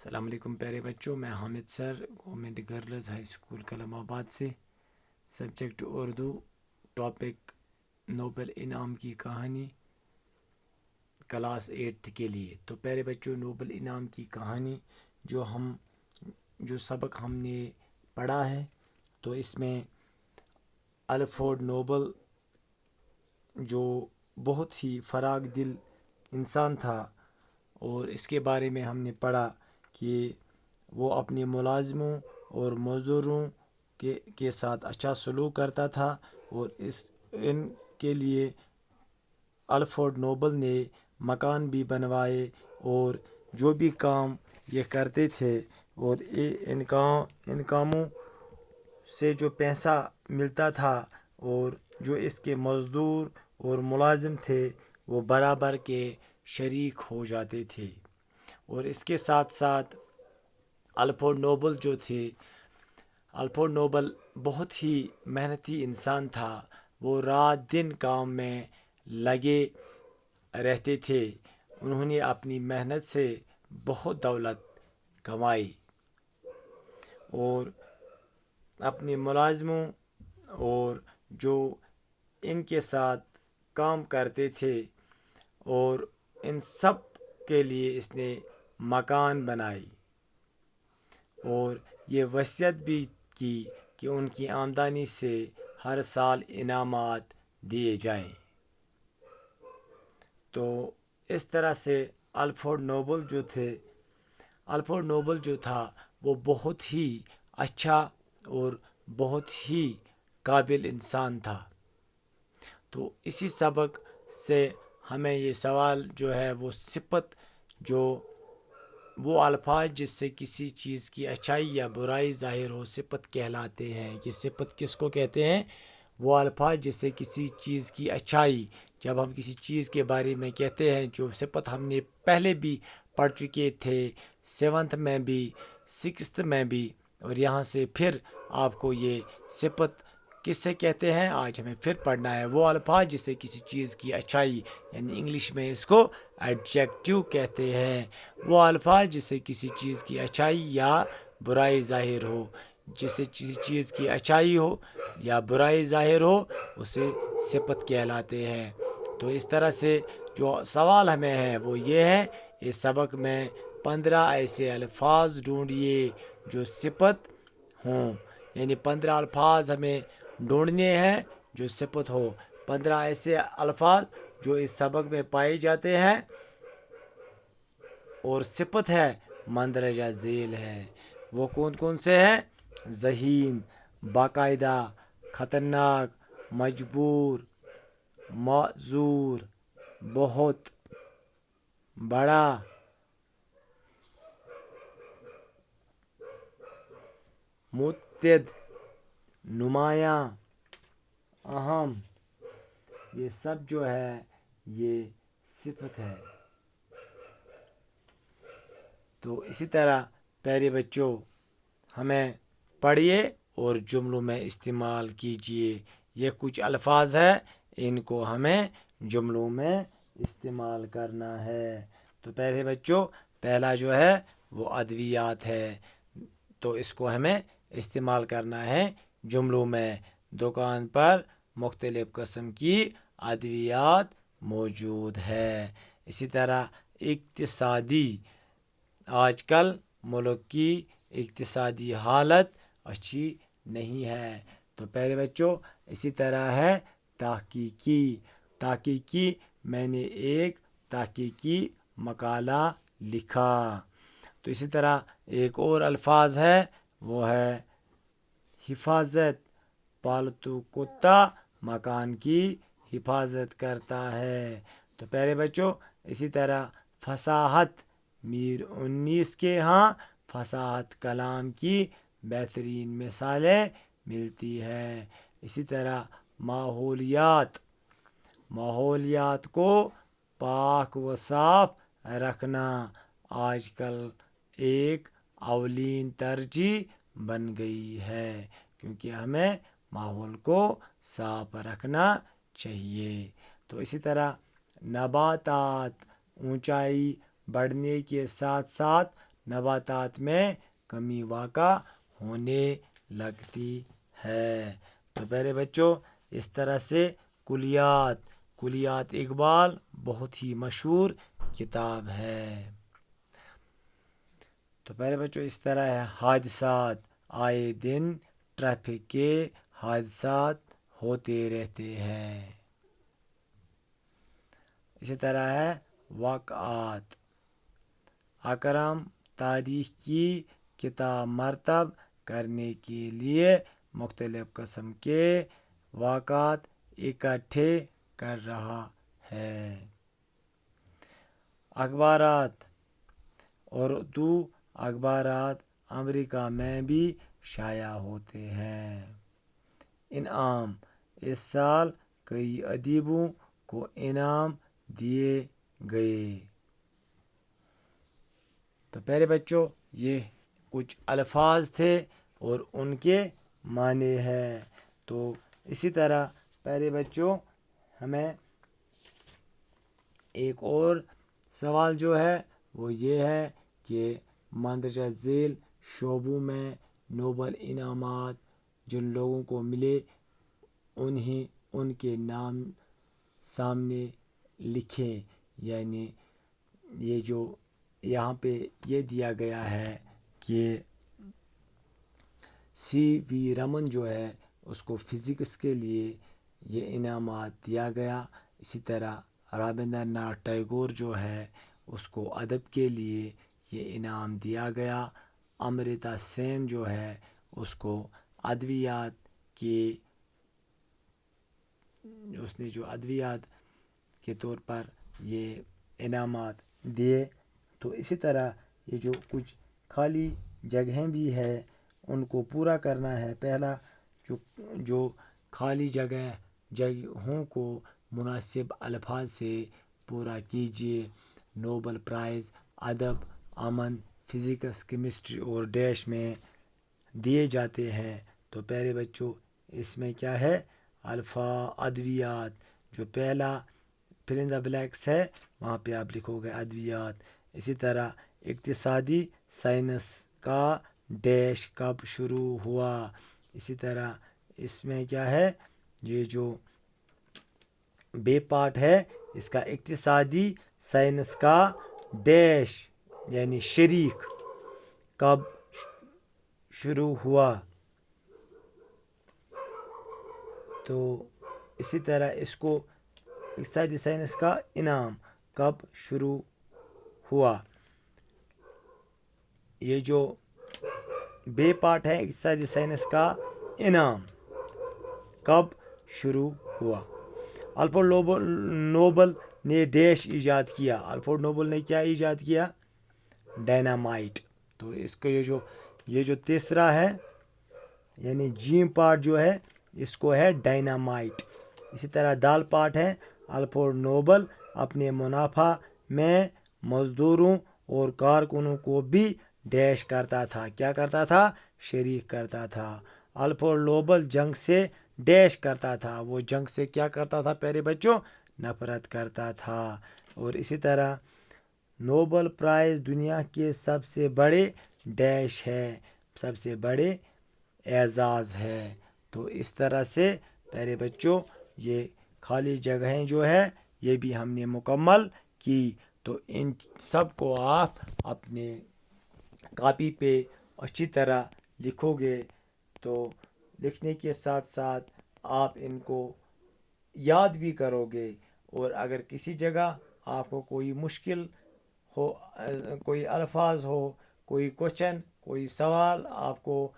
السلام علیکم پیارے بچوں، میں حامد سر گورنمنٹ گرلز ہائی اسکول کلام آباد سے، سبجیکٹ اردو، ٹاپک نوبل انعام کی کہانی، کلاس 8 کے لیے۔ تو پیارے بچوں، نوبل انعام کی کہانی جو سبق ہم نے پڑھا ہے، تو اس میں الفریڈ نوبل جو بہت ہی فراغ دل انسان تھا، اور اس کے بارے میں ہم نے پڑھا کہ وہ اپنے ملازموں اور مزدوروں کے ساتھ اچھا سلوک کرتا تھا، اور ان کے لیے الفریڈ نوبل نے مکان بھی بنوائے، اور جو بھی کام یہ کرتے تھے، اور ان کاموں سے جو پیسہ ملتا تھا، اور جو اس کے مزدور اور ملازم تھے وہ برابر کے شریک ہو جاتے تھے۔ اور اس کے ساتھ ساتھ الفریڈ نوبل بہت ہی محنتی انسان تھا۔ وہ رات دن کام میں لگے رہتے تھے۔ انہوں نے اپنی محنت سے بہت دولت کمائی، اور اپنے ملازموں اور جو ان کے ساتھ کام کرتے تھے، اور ان سب کے لیے اس نے مکان بنائی، اور یہ وصیت بھی کی کہ ان کی آمدنی سے ہر سال انعامات دیے جائیں۔ تو اس طرح سے الفریڈ نوبل جو تھا وہ بہت ہی اچھا اور بہت ہی قابل انسان تھا۔ تو اسی سبق سے ہمیں یہ سوال جو ہے وہ صفت، جو وہ الفاظ جس سے کسی چیز کی اچھائی یا برائی ظاہر ہو، صفت کہلاتے ہیں۔ یہ صفت کس کو کہتے ہیں؟ وہ الفاظ جس سے کسی چیز کی اچھائی، جب ہم کسی چیز کے بارے میں کہتے ہیں، جو صفت ہم نے پہلے بھی پڑھ چکے تھے، 7th میں بھی 6th میں بھی، اور یہاں سے پھر آپ کو یہ صفت کس سے کہتے ہیں آج ہمیں پھر پڑھنا ہے۔ وہ الفاظ جس سے کسی چیز کی اچھائی، یعنی انگلش میں اس کو ایڈجیکٹیو کہتے ہیں۔ وہ الفاظ جس سے کسی چیز کی اچھائی یا برائی ظاہر ہو، جس سے کسی چیز کی اچھائی ہو یا برائی ظاہر ہو، اسے صفت کہلاتے ہیں۔ تو اس طرح سے جو سوال ہمیں ہے وہ یہ ہے، اس سبق میں 15 ایسے الفاظ ڈھونڈیے جو صفت ہوں، یعنی 15 الفاظ ہمیں ڈھونڈنے ہیں جو صفت ہو۔ 15 ایسے الفاظ جو اس سبق میں پائے جاتے ہیں اور صفت ہے، مندرجہ ذیل ہے۔ وہ کون کون سے ہیں؟ ذہین، باقاعدہ، خطرناک، مجبور، معذور، بہت، بڑا، متعدد، نمایاں، اہم۔ یہ سب جو ہے یہ صفت ہے۔ تو اسی طرح پیارے بچوں، ہمیں پڑھیے اور جملوں میں استعمال کیجیے۔ یہ کچھ الفاظ ہیں، ان کو ہمیں جملوں میں استعمال کرنا ہے۔ تو پیارے بچوں، پہلا جو ہے وہ ادویات ہے، تو اس کو ہمیں استعمال کرنا ہے جملوں میں۔ دکان پر مختلف قسم کی ادویات موجود ہے۔ اسی طرح اقتصادی، آج کل ملک کی اقتصادی حالت اچھی نہیں ہے۔ تو پیارے بچوں، اسی طرح ہے تحقیقی، میں نے ایک تحقیقی مقالہ لکھا۔ تو اسی طرح ایک اور الفاظ ہے، وہ ہے حفاظت، پالتو کتا مکان کی حفاظت کرتا ہے۔ تو پیارے بچوں، اسی طرح فصاحت، میر 19 کے ہاں فصاحت کلام کی بہترین مثالیں ملتی ہے۔ اسی طرح ماحولیات کو پاک و صاف رکھنا آج کل ایک اولین ترجیح بن گئی ہے، کیونکہ ہمیں ماحول کو صاف رکھنا چاہیے۔ تو اسی طرح نباتات، اونچائی بڑھنے کے ساتھ ساتھ نباتات میں کمی واقع ہونے لگتی ہے۔ تو پیارے بچوں، اس طرح سے کلیات اقبال بہت ہی مشہور کتاب ہے۔ تو پیارے بچوں، اس طرح ہے حادثات آئے دن ٹریفک کے حادثات ہوتے رہتے ہیں۔ اسی طرح ہے واقعات، اکرم تاریخ کی کتاب مرتب کرنے کے لیے مختلف قسم کے واقعات اکٹھے کر رہا ہے۔ اخبارات، اردو اخبارات امریکہ میں بھی شائع ہوتے ہیں۔ انعام، اس سال کئی ادیبوں کو انعام دیے گئے۔ تو پیارے بچوں، یہ کچھ الفاظ تھے اور ان کے معنی ہے۔ تو اسی طرح پیارے بچوں، ہمیں ایک اور سوال جو ہے وہ یہ ہے کہ مندرجہ ذیل شعبوں میں نوبل انعامات جن لوگوں کو ملے ان کے نام سامنے لکھیں۔ یعنی یہ جو یہاں پہ یہ دیا گیا ہے کہ سی وی رمن جو ہے اس کو فزکس کے لیے یہ انعامات دیا گیا۔ اسی طرح رابندر ناتھ ٹیگور جو ہے اس کو ادب کے لیے یہ انعام دیا گیا۔ امرتا سین جو ہے اس کو ادویات کے طور پر یہ انعامات دیے۔ تو اسی طرح یہ جو کچھ خالی جگہیں بھی ہے ان کو پورا کرنا ہے۔ پہلا جو خالی جگہوں کو مناسب الفاظ سے پورا کیجیے۔ نوبل پرائز ادب، امن، فزکس، کیمسٹری اور ڈیش میں دیے جاتے ہیں۔ تو پیارے بچوں، اس میں کیا ہے؟ ادویات، جو پہلا فل ان دا بلینکس ہے وہاں پہ آپ لکھو گے ادویات۔ اسی طرح اقتصادی سائنس کا ڈیش کب شروع ہوا۔ اسی طرح اس میں کیا ہے؟ یہ جو بے پارٹ ہے اس کا اقتصادی سائنس کا ڈیش یعنی شریک کب شروع ہوا۔ تو اسی طرح اس کو اقتصادی سائنس کا انعام کب شروع ہوا۔ یہ جو بے پارٹ ہے اقتصادی سائنس کا انعام کب شروع ہوا۔ الفریڈ نوبل نے ڈیش ایجاد کیا۔ الفریڈ نوبل نے کیا ایجاد کیا؟ ڈائنامائٹ۔ تو اس کو یہ جو تیسرا ہے یعنی جیم پارٹ جو ہے اس کو ہے ڈائنامائٹ۔ اسی طرح دال پارٹ ہے الفریڈ نوبل اپنے منافع میں مزدوروں اور کارکنوں کو بھی ڈیش کرتا تھا۔ کیا کرتا تھا؟ شریک کرتا تھا۔ الفریڈ نوبل جنگ سے ڈیش کرتا تھا۔ وہ جنگ سے کیا کرتا تھا پیارے بچوں؟ نفرت کرتا تھا۔ اور اسی طرح نوبل پرائز دنیا کے سب سے بڑے ڈیش ہے، سب سے بڑے اعزاز ہے۔ تو اس طرح سے پیارے بچوں یہ خالی جگہیں جو ہے یہ بھی ہم نے مکمل کی۔ تو ان سب کو آپ اپنے کاپی پہ اچھی طرح لکھو گے۔ تو لکھنے کے ساتھ ساتھ آپ ان کو یاد بھی کرو گے۔ اور اگر کسی جگہ آپ کو کوئی مشکل ہو، کوئی الفاظ ہو، کوئی کوشچن، کوئی سوال آپ کو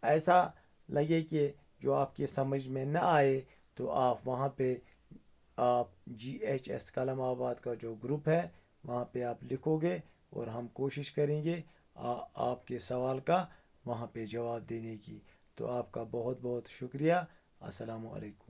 ایسا لگے کہ جو آپ کے سمجھ میں نہ آئے تو آپ وہاں پہ GHS کلام آباد کا جو گروپ ہے وہاں پہ آپ لکھو گے اور ہم کوشش کریں گے آپ کے سوال کا وہاں پہ جواب دینے کی۔ تو آپ کا بہت بہت شکریہ۔ السلام علیکم۔